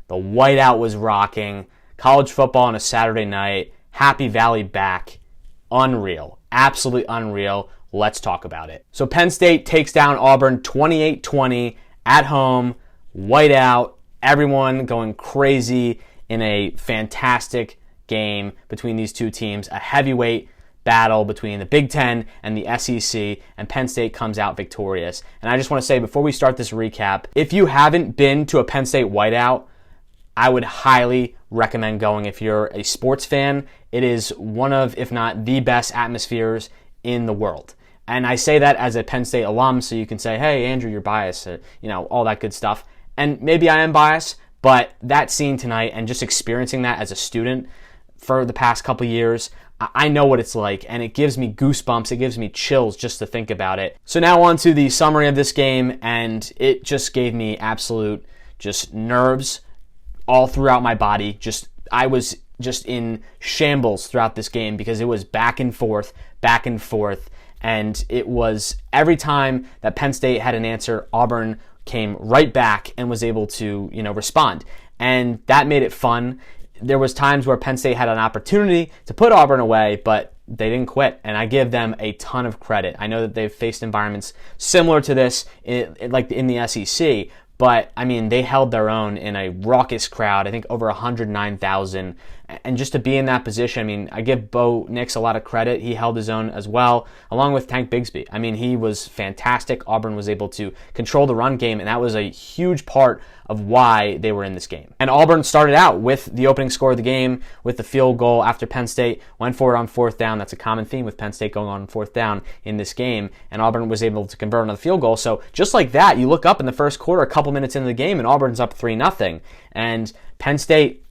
The whiteout was rocking. College football on a Saturday night. Happy Valley back. Unreal. Absolutely unreal. Let's talk about it. So Penn State takes down Auburn 28-20 at home. Whiteout. Everyone going crazy in a fantastic game between these two teams. A heavyweight battle between the Big Ten and the SEC, and Penn State comes out victorious. And I just want to say, before we start this recap, if you haven't been to a Penn State whiteout, I would highly recommend going. If you're a sports fan, it is one of, if not the best atmospheres in the world. And I say that as a Penn State alum, so you can say, hey, Andrew, you're biased, or, all that good stuff. And maybe I am biased, but that scene tonight and just experiencing that as a student for the past couple years, I know what it's like, and it gives me goosebumps. It gives me chills just to think about it. So now on to the summary of this game, and it just gave me absolute just nerves all throughout my body. I was just in shambles throughout this game because it was back and forth, and it was every time that Penn State had an answer, Auburn came right back and was able to, respond. And that made it fun. There was times where Penn State had an opportunity to put Auburn away, but they didn't quit, and I give them a ton of credit. I know that they've faced environments similar to this, like in the SEC, but, they held their own in a raucous crowd, I think over 109,000. And just to be in that position, I give Bo Nix a lot of credit. He held his own as well, along with Tank Bigsby. He was fantastic. Auburn was able to control the run game, and that was a huge part of why they were in this game. And Auburn started out with the opening score of the game with the field goal after Penn State went for it on fourth down. That's a common theme with Penn State going on fourth down in this game, and Auburn was able to convert on the field goal. So just like that, you look up in the first quarter, a couple minutes into the game, and Auburn's up 3-0. And Penn State,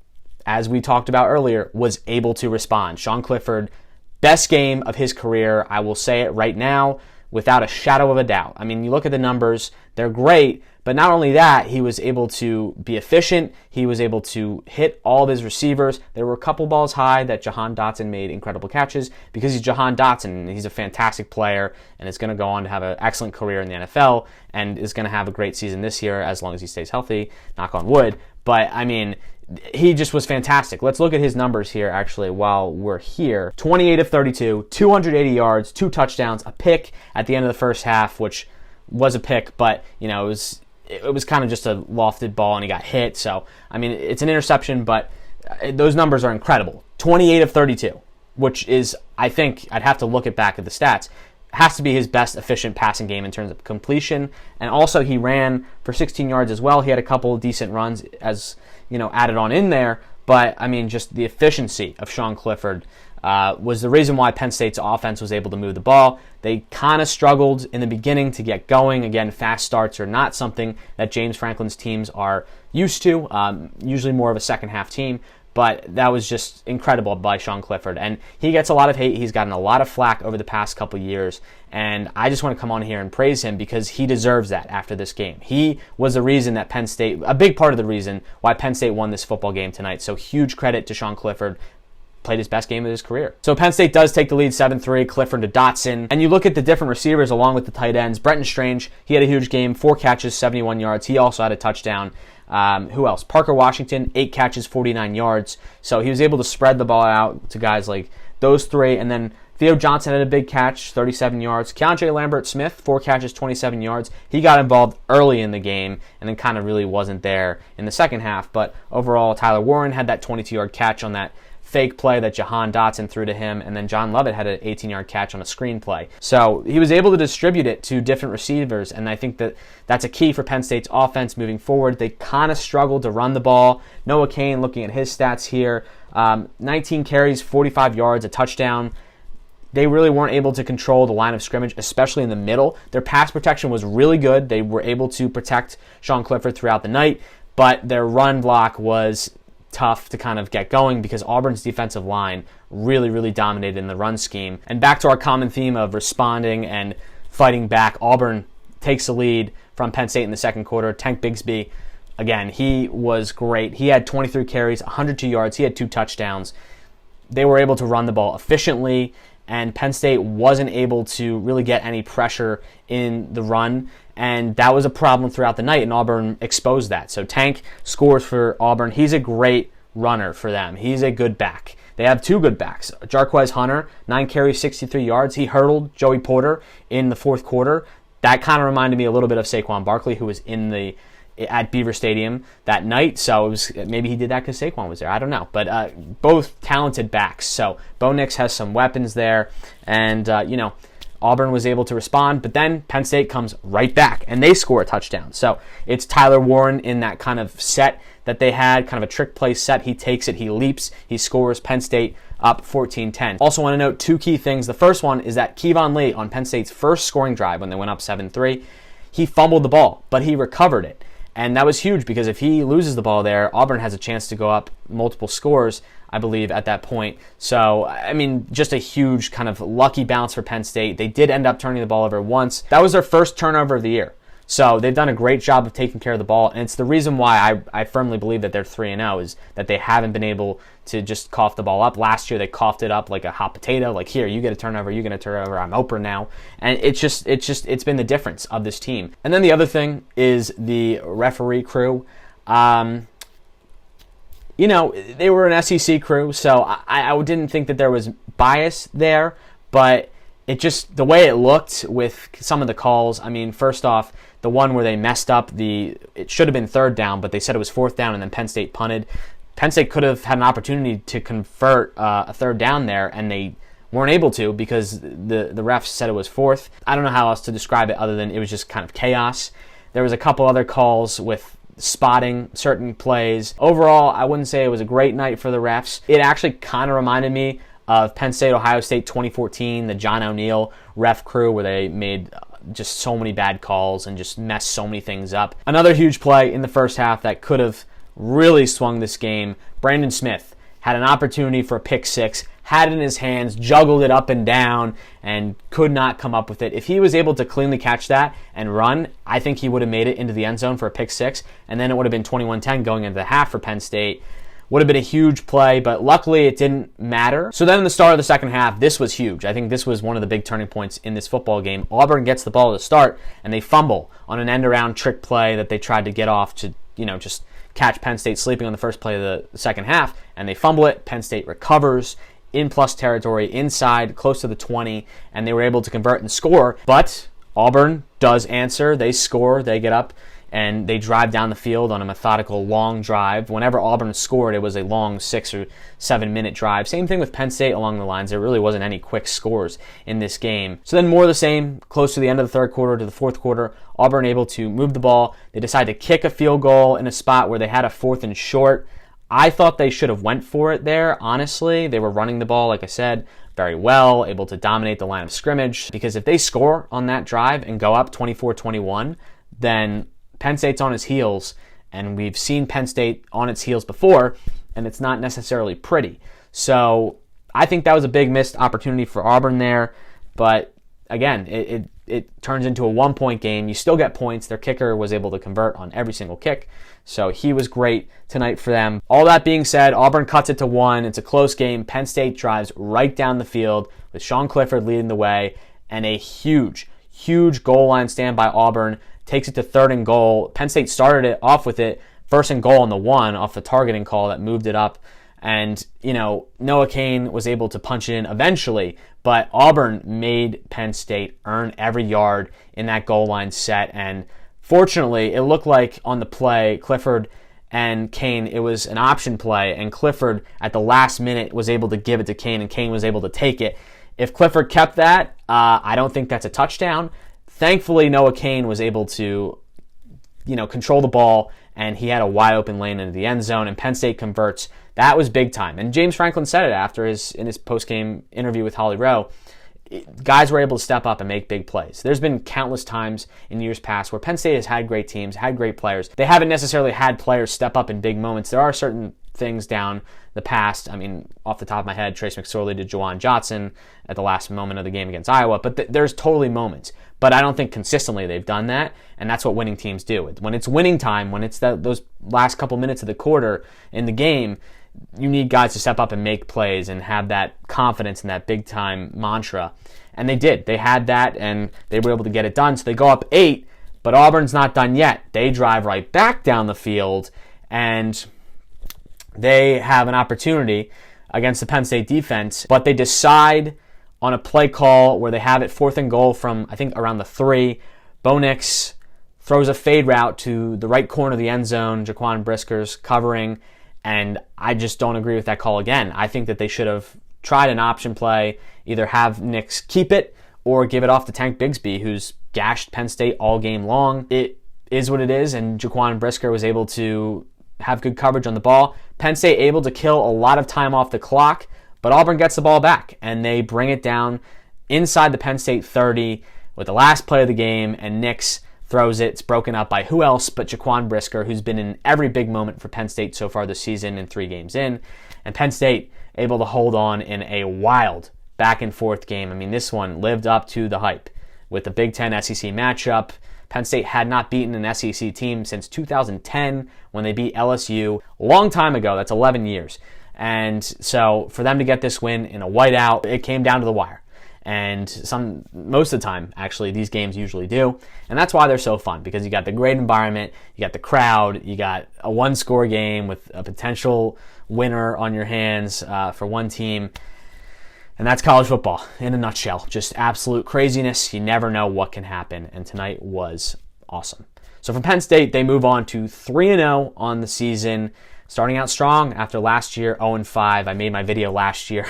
as we talked about earlier, was able to respond. Sean Clifford, best game of his career. I will say it right now without a shadow of a doubt. You look at the numbers, they're great, but not only that, he was able to be efficient. He was able to hit all of his receivers. There were a couple balls high that Jahan Dotson made incredible catches because he's Jahan Dotson, and he's a fantastic player and is going to go on to have an excellent career in the NFL and is going to have a great season this year as long as he stays healthy, knock on wood. But, he just was fantastic. Let's look at his numbers here, actually, while we're here. 28 of 32, 280 yards, 2 touchdowns, a pick at the end of the first half, which was a pick, but, it was kind of just a lofted ball and he got hit. So, it's an interception, but those numbers are incredible. 28 of 32, which is, I think, I'd have to look back at the stats, has to be his best efficient passing game in terms of completion. And also he ran for 16 yards as well. He had a couple of decent runs as, added on in there. But, just the efficiency of Sean Clifford was the reason why Penn State's offense was able to move the ball. They kind of struggled in the beginning to get going. Again, fast starts are not something that James Franklin's teams are used to, usually more of a second half team. But that was just incredible by Sean Clifford. And he gets a lot of hate. He's gotten a lot of flack over the past couple years. And I just want to come on here and praise him because he deserves that after this game. He was the reason that Penn State, a big part of the reason why Penn State won this football game tonight. So huge credit to Sean Clifford. Played his best game of his career. So Penn State does take the lead 7-3, Clifford to Dotson. And you look at the different receivers along with the tight ends. Brenton Strange, he had a huge game, 4 catches, 71 yards. He also had a touchdown. Who else? Parker Washington, 8 catches, 49 yards. So he was able to spread the ball out to guys like those 3. And then Theo Johnson had a big catch, 37 yards. Keandre Lambert-Smith, 4 catches, 27 yards. He got involved early in the game and then kind of really wasn't there in the second half. But overall, Tyler Warren had that 22-yard catch on that fake play that Jahan Dotson threw to him, and then John Lovett had an 18-yard catch on a screen play. So he was able to distribute it to different receivers, and I think that that's a key for Penn State's offense moving forward. They kind of struggled to run the ball. Noah Cain, looking at his stats here, 19 carries, 45 yards, a touchdown. They really weren't able to control the line of scrimmage, especially in the middle. Their pass protection was really good. They were able to protect Sean Clifford throughout the night, but their run block was tough to kind of get going because Auburn's defensive line really dominated in the run scheme. And back to our common theme of responding and fighting back, Auburn takes the lead from Penn State in the second quarter. Tank Bigsby, again, he was great. He had 23 carries, 102 yards. He had 2 touchdowns. They were able to run the ball efficiently, and Penn State wasn't able to really get any pressure in the run, and that was a problem throughout the night, and Auburn exposed that. So Tank scores for Auburn. He's a great runner for them. He's a good back. They have two good backs. Jarquez Hunter, 9 carries, 63 yards. He hurdled Joey Porter in the fourth quarter. That kind of reminded me a little bit of Saquon Barkley, who was at Beaver Stadium that night. So maybe he did that because Saquon was there. I don't know. But both talented backs. So Bo Nix has some weapons there. And, Auburn was able to respond. But then Penn State comes right back, and they score a touchdown. So it's Tyler Warren in that kind of set that they had, kind of a trick play set. He takes it, he leaps, he scores. Penn State up 14-10. Also want to note two key things. The first one is that Kevon Lee, on Penn State's first scoring drive when they went up 7-3, he fumbled the ball, but he recovered it. And that was huge because if he loses the ball there, Auburn has a chance to go up multiple scores, I believe, at that point. So, just a huge kind of lucky bounce for Penn State. They did end up turning the ball over once. That was their first turnover of the year. So they've done a great job of taking care of the ball, and it's the reason why I firmly believe that they're 3-0 is that they haven't been able to just cough the ball up. Last year they coughed it up like a hot potato, like, here, you get a turnover, you get a turnover, I'm Oprah now. And it's been the difference of this team. And then the other thing is the referee crew. They were an SEC crew, so I didn't think that there was bias there, but the way it looked with some of the calls, first off, the one where they messed up it should have been third down, but they said it was fourth down, and then Penn State punted. Penn State could have had an opportunity to convert a third down there, and they weren't able to because the refs said it was fourth. I don't know how else to describe it other than it was just kind of chaos. There was a couple other calls with spotting certain plays. Overall, I wouldn't say it was a great night for the refs. It actually kind of reminded me of Penn State, Ohio State 2014, the John O'Neill ref crew, where they made just so many bad calls and just messed so many things up. Another huge play in the first half that could have really swung this game. Brandon Smith had an opportunity for a pick six, had it in his hands, juggled it up and down, and could not come up with it. If he was able to cleanly catch that and run, I think he would have made it into the end zone for a pick six, and then it would have been 21-10 going into the half for Penn State. Would have been a huge play, but luckily it didn't matter. So then in the start of the second half, this was huge. I think this was one of the big turning points in this football game. Auburn gets the ball to start, and they fumble on an end-around trick play that they tried to get off to, just catch Penn State sleeping on the first play of the second half, and they fumble it. Penn State recovers in plus territory, inside, close to the 20, and they were able to convert and score. But Auburn does answer. They score. They get up, and they drive down the field on a methodical long drive. Whenever Auburn scored, it was a long 6 or 7 minute drive. Same thing with Penn State along the lines. There really wasn't any quick scores in this game. So then more of the same, close to the end of the third quarter to the fourth quarter, Auburn able to move the ball. They decide to kick a field goal in a spot where they had a 4th and short. I thought they should have went for it there, honestly. They were running the ball, like I said, very well, able to dominate the line of scrimmage. Because if they score on that drive and go up 24-21, then Penn State's on its heels, and we've seen Penn State on its heels before, and it's not necessarily pretty. So I think that was a big missed opportunity for Auburn there, but again, it turns into a 1-point game. You still get points. Their kicker was able to convert on every single kick, so he was great tonight for them. All that being said, Auburn cuts it to 1. It's a close game. Penn State drives right down the field with Sean Clifford leading the way, and a huge goal line stand by Auburn. Takes it to 3rd and goal. Penn State started it off with it 1st and goal on the 1 off the targeting call that moved it up. And, Noah Cain was able to punch it in eventually, but Auburn made Penn State earn every yard in that goal line set. And fortunately, it looked like on the play, Clifford and Cain, it was an option play, and Clifford at the last minute was able to give it to Cain, and Cain was able to take it. If Clifford kept that, I don't think that's a touchdown. Thankfully, Noah Cain was able to, control the ball, and he had a wide open lane into the end zone, and Penn State converts. That was big time. And James Franklin said it in his post-game interview with Holly Rowe. Guys were able to step up and make big plays. There's been countless times in years past where Penn State has had great teams, had great players. They haven't necessarily had players step up in big moments. There are certain things down the past. Off the top of my head, Trace McSorley to Juwan Johnson at the last moment of the game against Iowa. But there's totally moments. But I don't think consistently they've done that, and that's what winning teams do. When it's winning time, when it's those last couple minutes of the quarter in the game, you need guys to step up and make plays and have that confidence and that big-time mantra. And they did. They had that, and they were able to get it done. So they go up 8, but Auburn's not done yet. They drive right back down the field, and they have an opportunity against the Penn State defense, but they decide on a play call where they have it 4th and goal from, I think, around the 3. Bo Nix throws a fade route to the right corner of the end zone. Jaquan Brisker's covering, and I just don't agree with that call again. I think that they should have tried an option play, either have Nix keep it or give it off to Tank Bigsby, who's gashed Penn State all game long. It is what it is, and Jaquan Brisker was able to have good coverage on the ball. Penn State able to kill a lot of time off the clock, but Auburn gets the ball back, and they bring it down inside the Penn State 30 with the last play of the game, and Nix throws it. It's broken up by who else but Jaquan Brisker, who's been in every big moment for Penn State so far this season in 3 games in. And Penn State able to hold on in a wild back-and-forth game. I mean, this one lived up to the hype with the Big Ten SEC matchup. Penn State had not beaten an SEC team since 2010 when they beat LSU a long time ago. That's 11 years. And so for them to get this win in a whiteout, it came down to the wire. And most of the time, actually, these games usually do. And that's why they're so fun, because you got the great environment, you got the crowd, you got a one-score game with a potential winner on your hands for one team. And that's college football in a nutshell. Just absolute craziness. You never know what can happen. And tonight was awesome. So for Penn State, they move on to 3-0 on the season, starting out strong after last year, 0-5. I made my video last year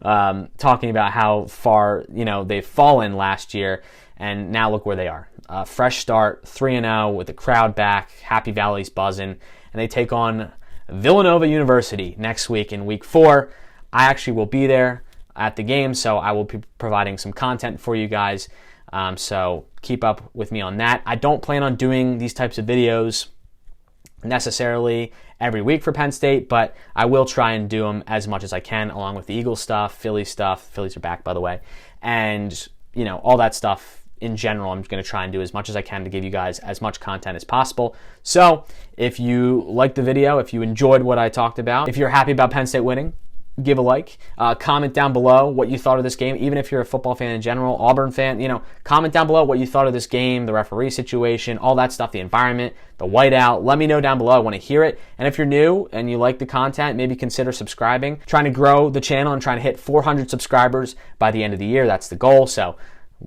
talking about how far they've fallen last year, and now look where they are. Fresh start, 3-0 with the crowd back, Happy Valley's buzzing, and they take on Villanova University next week in week 4. I actually will be there at the game, so I will be providing some content for you guys. So keep up with me on that. I don't plan on doing these types of videos necessarily every week for Penn State, but I will try and do them as much as I can, along with the Eagles stuff, Philly stuff. Phillies are back, by the way. And, all that stuff in general, I'm going to try and do as much as I can to give you guys as much content as possible. So if you liked the video, if you enjoyed what I talked about, if you're happy about Penn State winning, give a like. Comment down below what you thought of this game. Even if you're a football fan in general, Auburn fan, comment down below what you thought of this game, the referee situation, all that stuff, the environment, the whiteout. Let me know down below. I want to hear it. And if you're new and you like the content, maybe consider subscribing. Trying to grow the channel and trying to hit 400 subscribers by the end of the year. That's the goal. So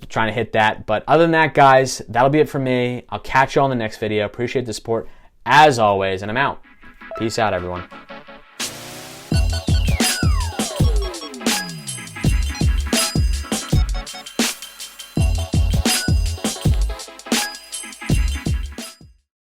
trying to hit that. But other than that, guys, that'll be it for me. I'll catch you on the next video. Appreciate the support as always, and I'm out. Peace out, everyone.